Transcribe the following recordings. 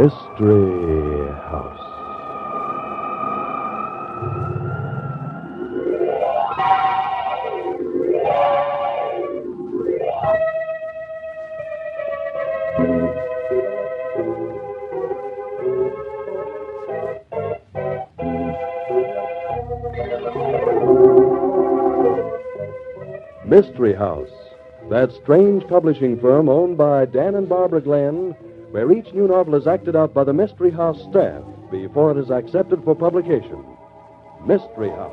Mystery House. Mystery House, that strange publishing firm owned by Dan and Barbara Glenn, where each new novel is acted out by the Mystery House staff before it is accepted for publication. Mystery House.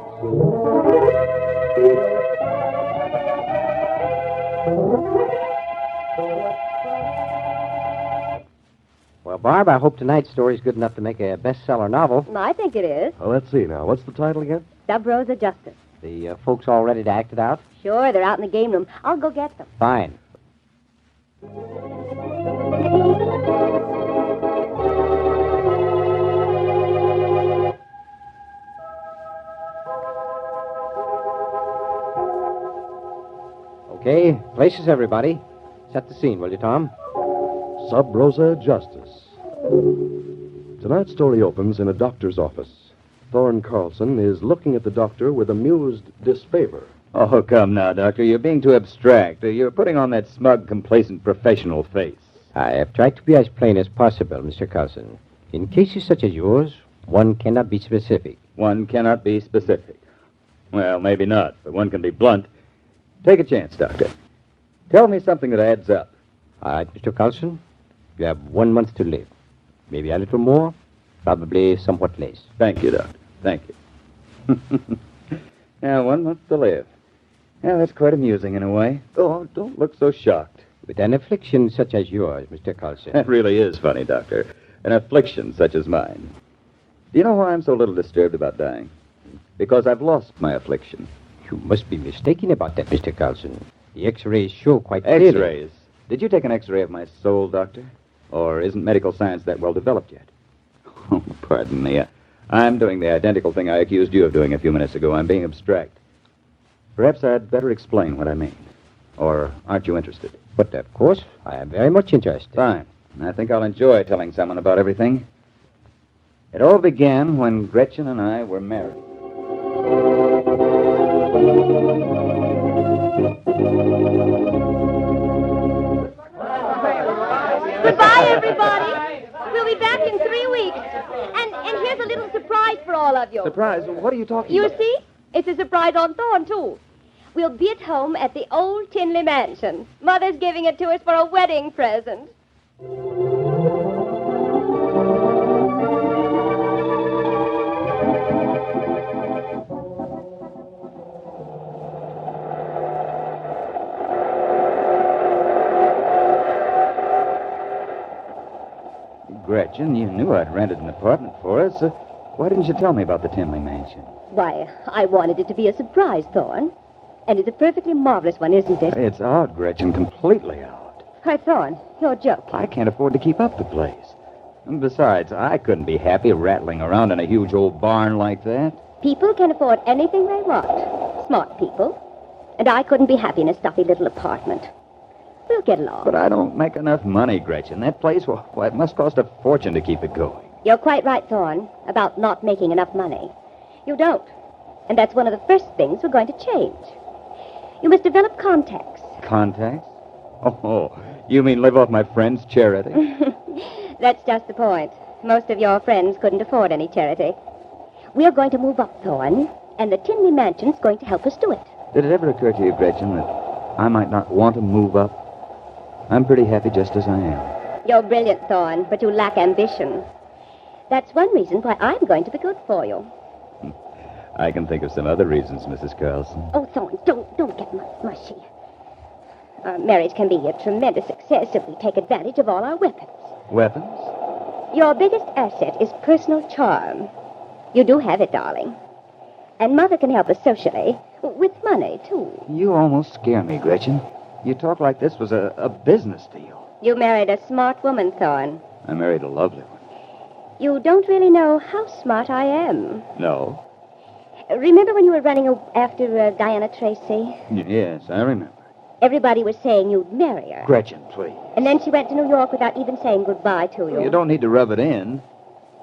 Well, Barb, I hope tonight's story's good enough to make a bestseller novel. I think it is. Well, let's see now. What's the title again? Sub Rosa Justice. The folks all ready to act it out? Sure, they're out in the game room. I'll go get them. Fine. Okay, places, everybody. Set the scene, will you, Tom? Sub Rosa Justice. Tonight's story opens in a doctor's office. Thorne Carlson is looking at the doctor with amused disfavor. Oh, come now, Doctor. You're being too abstract. You're putting on that smug, complacent, professional face. I have tried to be as plain as possible, Mr. Carlson. In cases such as yours, one cannot be specific. One cannot be specific. Well, maybe not, but one can be blunt. Take a chance, Doctor. Tell me something that adds up. All right, Mr. Carlson. You have 1 month to live. Maybe a little more, probably somewhat less. Thank you, Doctor. Thank you. Now, 1 month to live. Yeah, that's quite amusing in a way. Oh, don't look so shocked. With an affliction such as yours, Mr. Carlson. That really is funny, Doctor. An affliction such as mine. Do you know why I'm so little disturbed about dying? Because I've lost my affliction. You must be mistaken about that, Mr. Carlson. The X-rays show quite clearly. X-rays? Did you take an X-ray of my soul, Doctor? Or isn't medical science that well developed yet? Oh, pardon me. I'm doing the identical thing I accused you of doing a few minutes ago. I'm being abstract. Perhaps I'd better explain what I mean. Or aren't you interested? But, of course, I am very much interested. Fine. I think I'll enjoy telling someone about everything. It all began when Gretchen and I were married. Goodbye, everybody. We'll be back in 3 weeks. And here's a little surprise for all of you. Surprise? What are you talking You about? see? It's a surprise on Thorne, too. We'll be at home at the old Tinley Mansion. Mother's giving it to us for a wedding present. Gretchen, you knew I'd rented an apartment for us. Why didn't you tell me about the Tinley Mansion? Why, I wanted it to be a surprise, Thorne. And it's a perfectly marvelous one, isn't it? It's out, Gretchen, completely out. Why, Thorne, you're joking. I can't afford to keep up the place. And besides, I couldn't be happy rattling around in a huge old barn like that. People can afford anything they want. Smart people. And I couldn't be happy in a stuffy little apartment. We'll get along. But I don't make enough money, Gretchen. That place, well, it must cost a fortune to keep it going. You're quite right, Thorne, about not making enough money. You don't. And that's one of the first things we're going to change. You must develop contacts. Contacts? Oh, you mean live off my friend's charity? That's just the point. Most of your friends couldn't afford any charity. We're going to move up, Thorne, and the Tinley Mansion's going to help us do it. Did it ever occur to you, Gretchen, that I might not want to move up? I'm pretty happy just as I am. You're brilliant, Thorne, but you lack ambition. That's one reason why I'm going to be good for you. I can think of some other reasons, Mrs. Carlson. Oh, Thorne, don't get mushy. Our marriage can be a tremendous success if we take advantage of all our weapons. Weapons? Your biggest asset is personal charm. You do have it, darling. And Mother can help us socially, with money, too. You almost scare me, Gretchen. You talk like this was a business deal. You married a smart woman, Thorne. I married a lovely one. You don't really know how smart I am. No? Remember when you were running after Diana Tracy? Yes, I remember. Everybody was saying you'd marry her. Gretchen, please. And then she went to New York without even saying goodbye to you. You don't need to rub it in.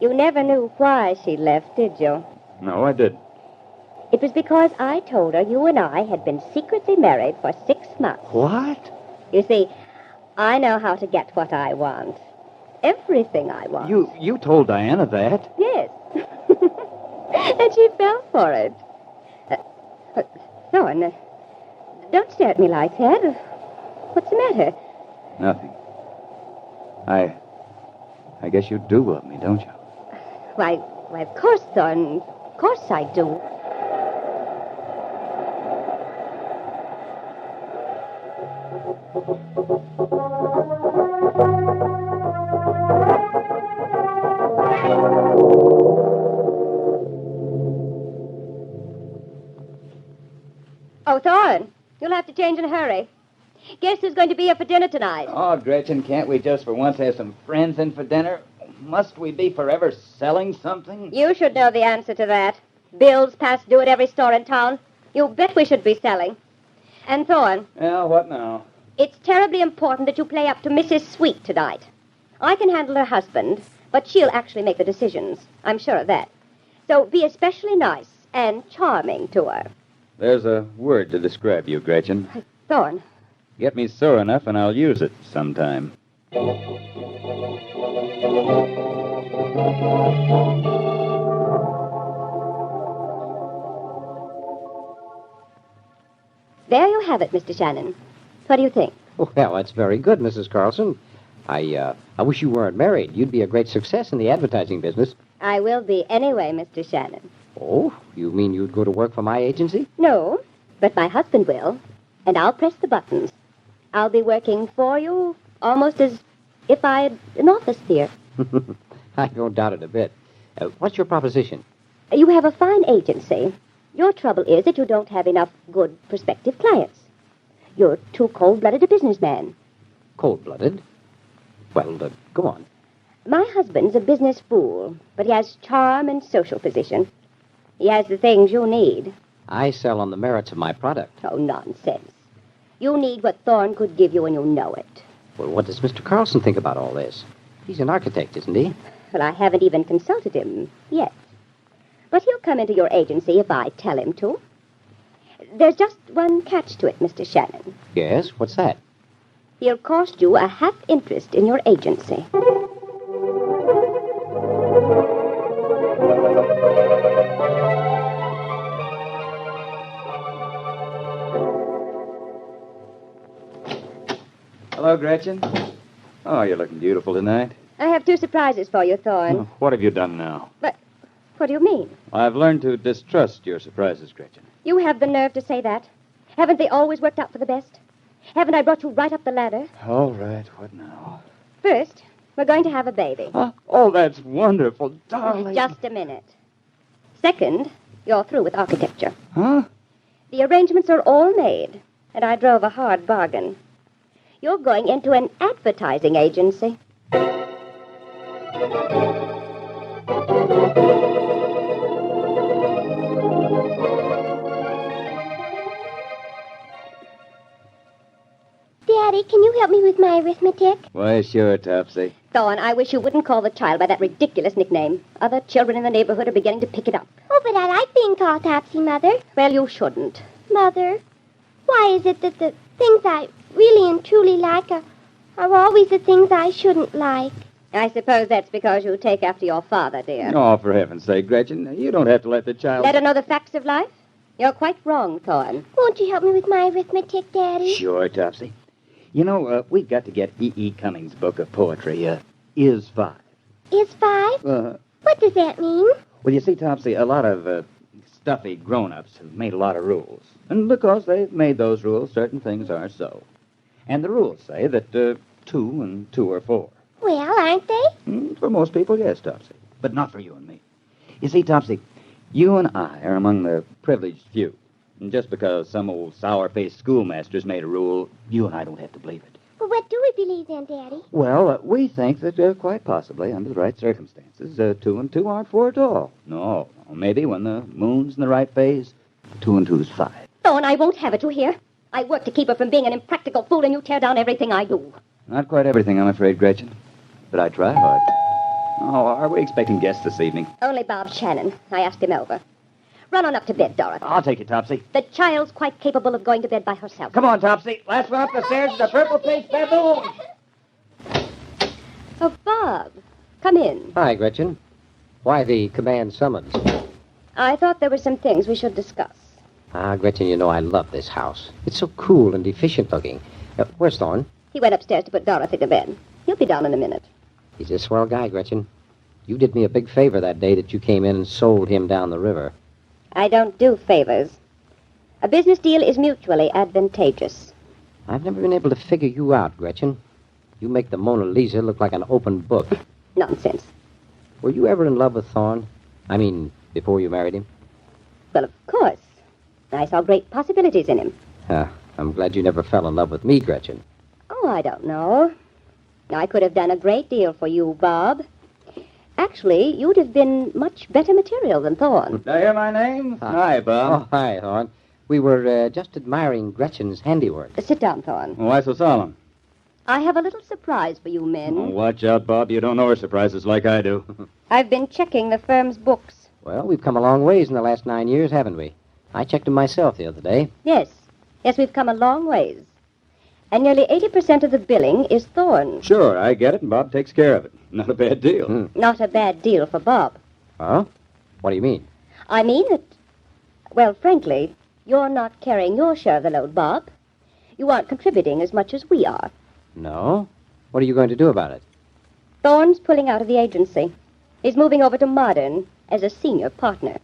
You never knew why she left, did you? No, I didn't. It was because I told her you and I had been secretly married for 6 months. What? You see, I know how to get what I want. Everything I want. You told Diana that. Yes. And she fell for it. Thorne, don't stare at me like that. What's the matter? Nothing. I guess you do love me, don't you? Why, of course, Thorne. Of course I do. Oh, Thorne, you'll have to change in a hurry. Guess who's going to be here for dinner tonight? Oh, Gretchen, can't we just for once have some friends in for dinner? Must we be forever selling something? You should know the answer to that. Bills past due at every store in town. You bet we should be selling. And Thorne, Well, what now? it's terribly important that you play up to Mrs. Sweet tonight. I can handle her husband, but she'll actually make the decisions. I'm sure of that. So be especially nice and charming to her. There's a word to describe you, Gretchen. Thorne, Get me sore enough and I'll use it sometime. there you have it, Mr. Shannon. What do you think? Well, that's very good, Mrs. Carlson. I wish you weren't married. You'd be a great success in the advertising business. I will be anyway, Mr. Shannon. Oh, you mean you'd go to work for my agency? No, but my husband will, and I'll press the buttons. I'll be working for you almost as if I had an office here. I don't doubt it a bit. What's your proposition? You have a fine agency. Your trouble is that you don't have enough good prospective clients. You're too cold-blooded a businessman. Cold-blooded? Well, go on. My husband's a business fool, but he has charm and social position. He has the things you need. I sell on the merits of my product. Oh, nonsense. You need what Thorne could give you, and you know it. Well, what does Mr. Carlson think about all this? He's an architect, isn't he? Well, I haven't even consulted him yet. But he'll come into your agency if I tell him to. There's just one catch to it, Mr. Shannon. Yes, what's that? He'll cost you a half interest in your agency. Hello, Gretchen. Oh, you're looking beautiful tonight. I have 2 surprises for you, Thorne. Oh, what have you done now? But what do you mean? I've learned to distrust your surprises, Gretchen. You have the nerve to say that. Haven't they always worked out for the best? Haven't I brought you right up the ladder? All right, what now? First, we're going to have a baby. Oh, that's wonderful, darling. Just a minute. Second, you're through with architecture. Huh? The arrangements are all made, and I drove a hard bargain. You're going into an advertising agency. Daddy, can you help me with my arithmetic? Why, sure, Topsy. Thorne, I wish you wouldn't call the child by that ridiculous nickname. Other children in the neighborhood are beginning to pick it up. Oh, but I like being called Topsy, Mother. Well, you shouldn't. Mother, why is it that the things I really and truly like are always the things I shouldn't like? I suppose that's because you take after your father, dear. Oh, for heaven's sake, Gretchen, you don't have to let the child... Let her know the facts of life? You're quite wrong, Thorne. Won't you help me with my arithmetic, Daddy? Sure, Topsy. You know, we've got to get E.E. Cummings' book of poetry, Is 5. Is 5? What does that mean? Well, you see, Topsy, a lot of stuffy grown-ups have made a lot of rules. And because they've made those rules, certain things are so. And the rules say that 2 and 2 are 4. Well, aren't they? For most people, yes, Topsy. But not for you and me. You see, Topsy, you and I are among the privileged few. And just because some old sour-faced schoolmaster's made a rule, you and I don't have to believe it. Well, what do we believe then, Daddy? Well, we think that quite possibly, under the right circumstances, 2 and 2 aren't 4 at all. No, maybe when the moon's in the right phase, 2 and 2's 5. Thorne, I won't have it, you hear? I work to keep her from being an impractical fool, and you tear down everything I do. Not quite everything, I'm afraid, Gretchen. But I try hard. Oh, are we expecting guests this evening? Only Bob Shannon. I asked him over. Run on up to bed, Dorothy. I'll take you, Topsy. The child's quite capable of going to bed by herself. Come on, Topsy. Last one up the stairs is a purple-faced baboon. Oh, Bob. Come in. Hi, Gretchen. Why the command summons? I thought there were some things we should discuss. Ah, Gretchen, you know I love this house. It's so cool and efficient looking. Where's Thorne? He went upstairs to put Dorothy to bed. He'll be down in a minute. He's a swell guy, Gretchen. You did me a big favor that day that you came in and sold him down the river. I don't do favors. A business deal is mutually advantageous. I've never been able to figure you out, Gretchen. You make the Mona Lisa look like an open book. Nonsense. Were you ever in love with Thorne? I mean, before you married him? Well, of course. I saw great possibilities in him. I'm glad you never fell in love with me, Gretchen. Oh, I don't know. I could have done a great deal for you, Bob. Actually, you'd have been much better material than Thorne. Did I hear my name? Hi, Bob. Oh, hi, Thorne. We were just admiring Gretchen's handiwork. Sit down, Thorne. Why so solemn? I have a little surprise for you men. Oh, watch out, Bob. You don't know her surprises like I do. I've been checking the firm's books. Well, we've come a long ways in the last 9 years, haven't we? I checked them myself the other day. Yes. Yes, we've come a long ways. And nearly 80% of the billing is Thorne. Sure, I get it, and Bob takes care of it. Not a bad deal. Not a bad deal for Bob. Huh? What do you mean? I mean that, well, frankly, you're not carrying your share of the load, Bob. You aren't contributing as much as we are. No? What are you going to do about it? Thorne's pulling out of the agency. He's moving over to Modern as a senior partner.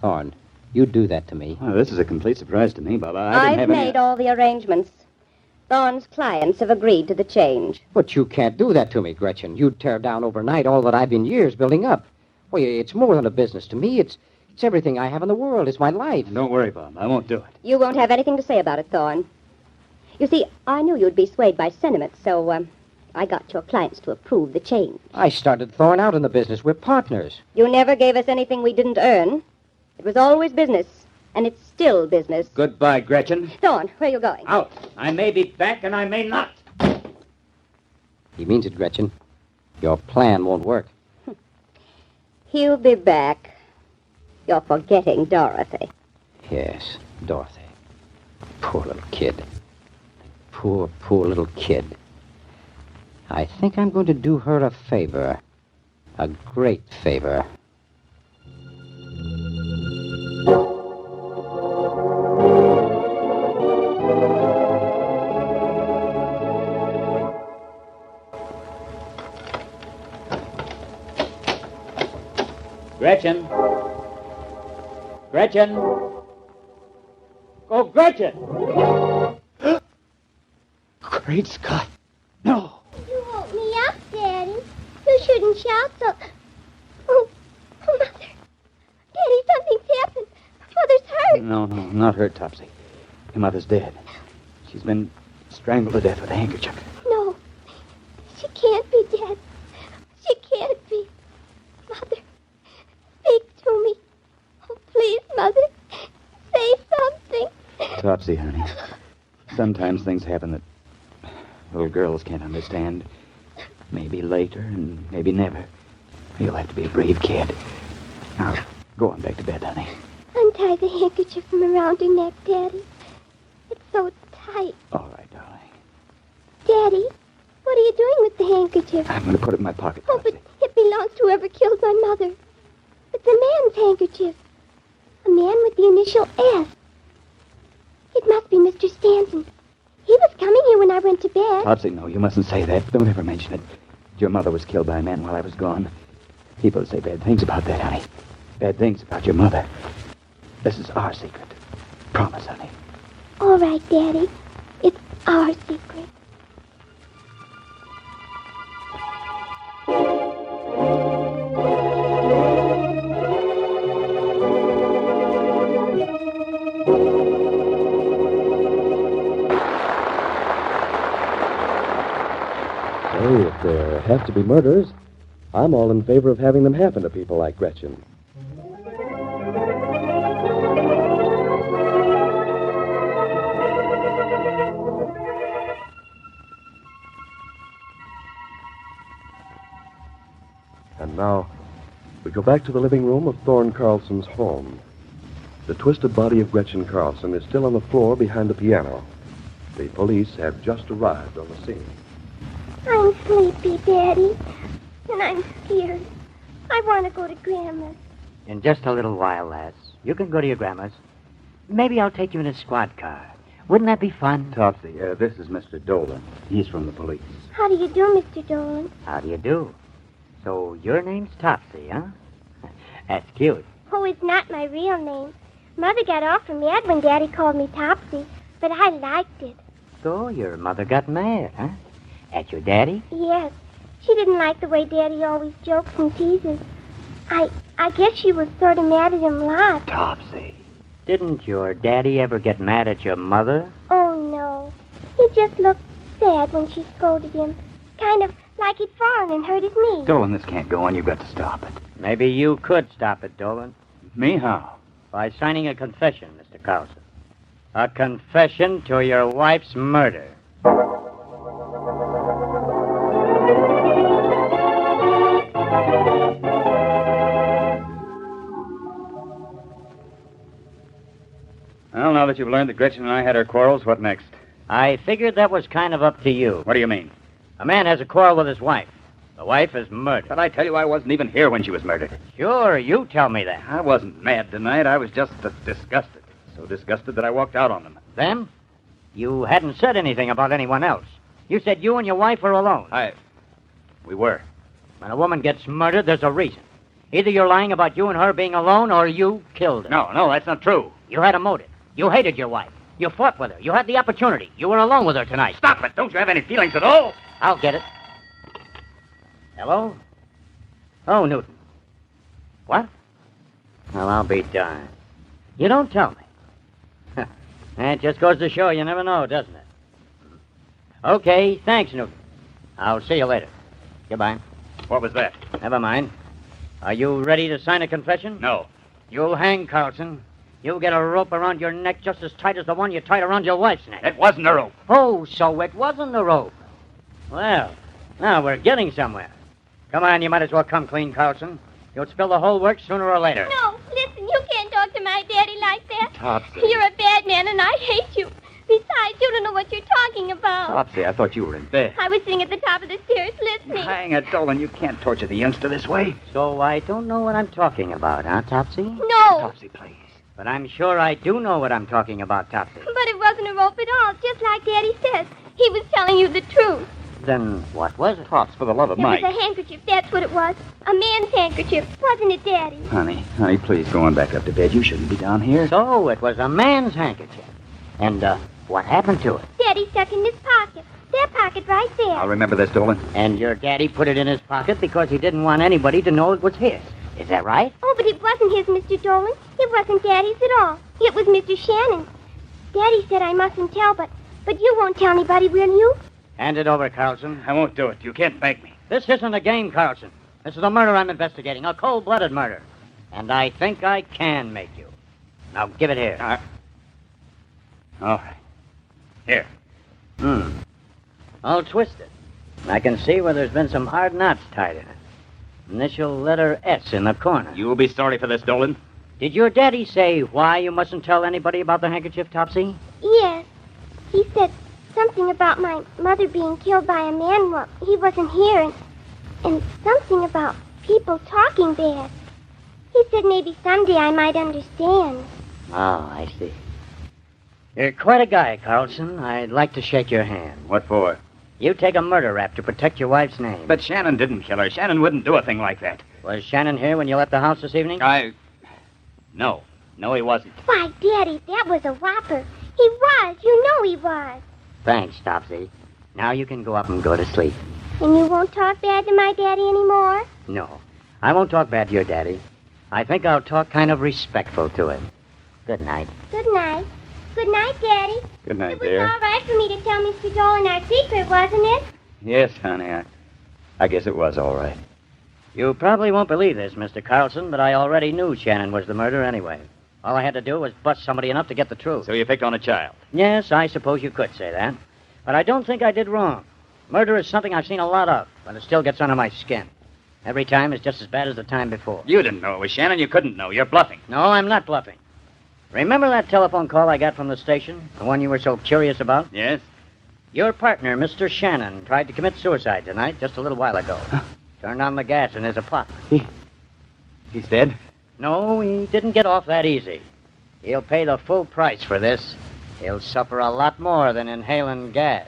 Thorne, you'd do that to me. Well, this is a complete surprise to me, Bob. I didn't I've have made all the arrangements. Thorne's clients have agreed to the change. But you can't do that to me, Gretchen. You'd tear down overnight all that I've been years building up. Well, it's more than a business to me. It's everything I have in the world. It's my life. Don't worry, Bob. I won't do it. You won't have anything to say about it, Thorne. You see, I knew you'd be swayed by sentiment, so I got your clients to approve the change. I started Thorne out in the business. We're partners. You never gave us anything we didn't earn. It was always business, and it's still business. Goodbye, Gretchen. Thorne, where are you going? Out. I may be back, and I may not. He means it, Gretchen. Your plan won't work. He'll be back. You're forgetting Dorothy. Yes, Dorothy. Poor little kid. Poor, poor little kid. I think I'm going to do her a favor. A great favor. Gretchen. Gretchen. Oh, Gretchen! Great Scott. No. You woke me up, Daddy. You shouldn't shout so. Oh, Mother. Daddy, something's happened. Mother's hurt. No, not her, Topsy. Your mother's dead. She's been strangled to death with a handkerchief. No, she can't be dead. She can't be. Mother, speak to me. Oh, please, Mother, say something. Topsy, honey. Sometimes things happen that little girls can't understand. Maybe later and maybe never. You'll have to be a brave kid. Now, go on back to bed, honey. Untie the handkerchief from around her neck, Daddy. It's so tight. All right, darling. Daddy, what are you doing with the handkerchief? I'm going to put it in my pocket, Oh, Topsy. but it belongs to whoever killed my mother. It's a man's handkerchief. A man with the initial S. It must be Mr. Stanton. He was coming here when I went to bed. Topsy, no, you mustn't say that. Don't ever mention it. Your mother was killed by a man while I was gone. People say bad things about that, honey. Bad things about your mother. This is our secret. Promise, honey. All right, Daddy. It's our secret. Hey, if there have to be murders, I'm all in favor of having them happen to people like Gretchen. And now, we go back to the living room of Thorne Carlson's home. The twisted body of Gretchen Carlson is still on the floor behind the piano. The police have just arrived on the scene. I'm sleepy, Daddy. And I'm scared. I want to go to Grandma's. In just a little while, lass. You can go to your grandma's. Maybe I'll take you in a squad car. Wouldn't that be fun? Topsy, this is Mr. Dolan. He's from the police. How do you do, Mr. Dolan? How do you do? So your name's Topsy, huh? That's cute. Oh, it's not my real name. Mother got awful mad when Daddy called me Topsy, but I liked it. So your mother got mad, huh? At your daddy? Yes. She didn't like the way Daddy always jokes and teases. I guess she was sort of mad at him lots. Topsy. Didn't your daddy ever get mad at your mother? Oh, no. He just looked sad when she scolded him. Kind of like he'd fallen and hurt his knee. Dolan, this can't go on. You've got to stop it. Maybe you could stop it, Dolan. Me? How? By signing a confession, Mr. Carlson. A confession to your wife's murder. Well, now that you've learned that Gretchen and I had our quarrels, what next? I figured that was kind of up to you. What do you mean? A man has a quarrel with his wife. The wife is murdered. But I tell you, I wasn't even here when she was murdered. Sure, you tell me that. I wasn't mad tonight. I was just disgusted. So disgusted that I walked out on them. Them? You hadn't said anything about anyone else. You said you and your wife were alone. We were. When a woman gets murdered, there's a reason. Either you're lying about you and her being alone, or you killed her. No, that's not true. You had a motive. You hated your wife. You fought with her. You had the opportunity. You were alone with her tonight. Stop it. Don't you have any feelings at all? I'll get it. Hello? Oh, Newton. What? Well, I'll be darned. You don't tell me. That just goes to show you never know, doesn't it? Okay, thanks, Newton. I'll see you later. Goodbye. What was that? Never mind. Are you ready to sign a confession? No. You'll hang, Carlson. You'll get a rope around your neck just as tight as the one you tied around your wife's neck. It wasn't a rope. Oh, so it wasn't a rope. Well, now we're getting somewhere. Come on, you might as well come clean, Carlson. You'll spill the whole works sooner or later. No, listen, you can't talk to my daddy like that. Topsy. You're a bad man, and I hate you. Besides, you don't know what you're talking about. Topsy, I thought you were in bed. I was sitting at the top of the stairs listening. Hang it, Dolan. You can't torture the youngster this way. So I don't know what I'm talking about, huh, Topsy? No, Topsy, please. But I'm sure I do know what I'm talking about, Topsy. but it wasn't a rope at all, just like Daddy says. He was telling you the truth. Then what was it? Pops, for the love of It Mike. was a handkerchief, that's what it was. A man's handkerchief, wasn't it, Daddy? Honey, please go on back up to bed. You shouldn't be down here. So it was a man's handkerchief. And, what happened to it? Daddy stuck in his pocket. That pocket right there. I'll remember this, Dolan. And your daddy put it in his pocket because he didn't want anybody to know it was his. Is that right? Oh, but it wasn't his, Mr. Dolan. It wasn't Daddy's at all. It was Mr. Shannon's. Daddy said I mustn't tell, but you won't tell anybody, will you? Hand it over, Carlson. I won't do it. You can't make me. This isn't a game, Carlson. This is a murder I'm investigating, a cold-blooded murder. And I think I can make you. Now give it here. All right. Here. All twisted. I can see where there's been some hard knots tied in it. Initial letter S in the corner. You'll be sorry for this, Dolan. Did your daddy say why you mustn't tell anybody about the handkerchief, Topsy? Yes. He said something about my mother being killed by a man while he wasn't here, and something about people talking bad. He said maybe someday I might understand. Oh, I see. You're quite a guy, Carlson. I'd like to shake your hand. What for? You take a murder rap to protect your wife's name. But Shannon didn't kill her. Shannon wouldn't do a thing like that. Was Shannon here when you left the house this evening? No. No, he wasn't. Why, Daddy, that was a whopper. He was. You know he was. Thanks, Topsy. Now you can go up and go to sleep. And you won't talk bad to my daddy anymore? No, I won't talk bad to your daddy. I think I'll talk kind of respectful to him. Good night. Good night. Good night, Daddy. Good night, It was dear. all right for me to tell Mr. Dolan our secret, wasn't it? Yes, honey. I guess it was all right. You probably won't believe this, Mr. Carlson, but I already knew Shannon was the murderer anyway. All I had to do was bust somebody enough to get the truth. So you picked on a child. Yes, I suppose you could say that. But I don't think I did wrong. Murder is something I've seen a lot of, but it still gets under my skin. Every time is just as bad as the time before. You didn't know it was Shannon. You couldn't know. You're bluffing. No, I'm not bluffing. Remember that telephone call I got from the station? The one you were so curious about? Yes? Your partner, Mr. Shannon, tried to commit suicide tonight just a little while ago. Turned on the gas in his apartment. He's dead? No, he didn't get off that easy. He'll pay the full price for this. He'll suffer a lot more than inhaling gas.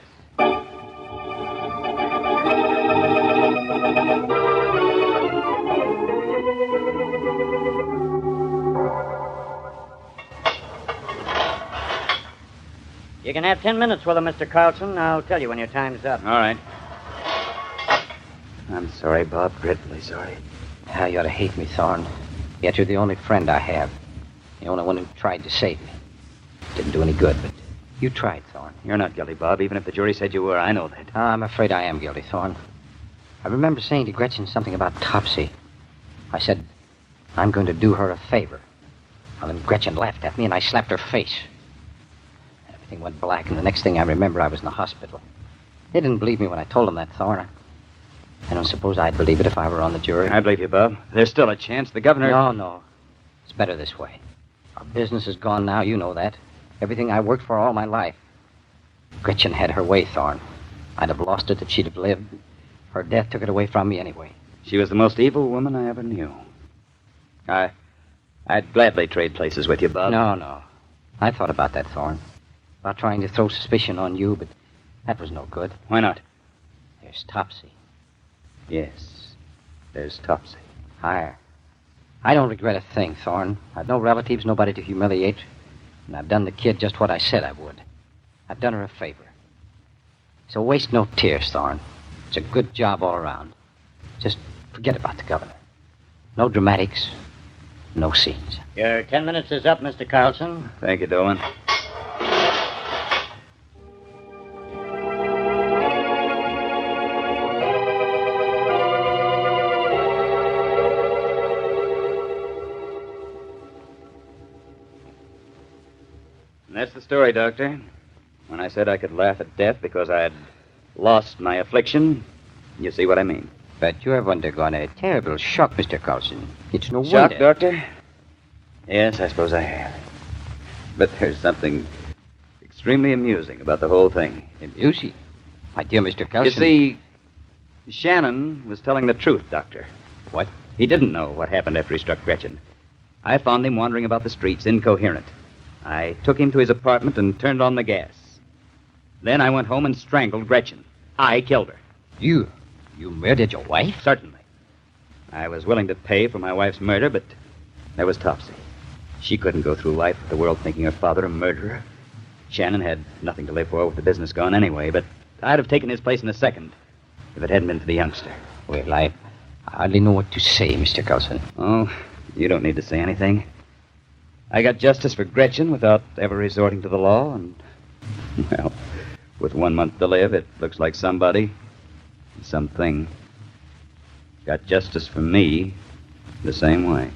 You can have 10 minutes with him, Mr. Carlson. I'll tell you when your time's up. All right. I'm sorry, Bob. Dreadfully sorry. You ought to hate me, Thorne. Yet you're the only friend I have. The only one who tried to save me. Didn't do any good, but you tried, Thorne. You're not guilty, Bob, even if the jury said you were. I know that. I'm afraid I am guilty, Thorne. I remember saying to Gretchen something about Topsy. I said, I'm going to do her a favor. Well, then Gretchen laughed at me, and I slapped her face. Everything went black, and the next thing I remember, I was in the hospital. They didn't believe me when I told them that, Thorne. I don't suppose I'd believe it if I were on the jury. I believe you, Bob. There's still a chance. The governor... No. It's better this way. Our business is gone now, you know that. Everything I worked for all my life. Gretchen had her way, Thorne. I'd have lost it if she'd have lived. Her death took it away from me anyway. She was the most evil woman I ever knew. I'd gladly trade places with you, Bob. No. I thought about that, Thorne. About trying to throw suspicion on you, but that was no good. Why not? There's Topsy. Yes, there's Topsy. I don't regret a thing, Thorne. I've no relatives, nobody to humiliate. And I've done the kid just what I said I would. I've done her a favor. So waste no tears, Thorne. It's a good job all around. Just forget about the governor. No dramatics, no scenes. Your 10 minutes is up, Mr. Carlson. Thank you, Dolan. That's the story, Doctor. When I said I could laugh at death because I had lost my affliction, you see what I mean. But you have undergone a terrible shock, Mr. Carlson. It's no Shock, wonder. Doctor? Yes, I suppose I have. But there's something extremely amusing about the whole thing. Amusing? My dear Mr. Carlson. You see, Shannon was telling the truth, Doctor. What? He didn't know what happened after he struck Gretchen. I found him wandering about the streets, incoherent. I took him to his apartment and turned on the gas. Then I went home and strangled Gretchen. I killed her. You murdered your wife? Certainly. I was willing to pay for my wife's murder, but there was Topsy. She couldn't go through life with the world thinking her father a murderer. Shannon had nothing to live for with the business gone anyway, but I'd have taken his place in a second if it hadn't been for the youngster. Well, I hardly know what to say, Mr. Carlson. Oh, you don't need to say anything. I got justice for Gretchen without ever resorting to the law, and, well, with 1 month to live, it looks like somebody, something, got justice for me the same way.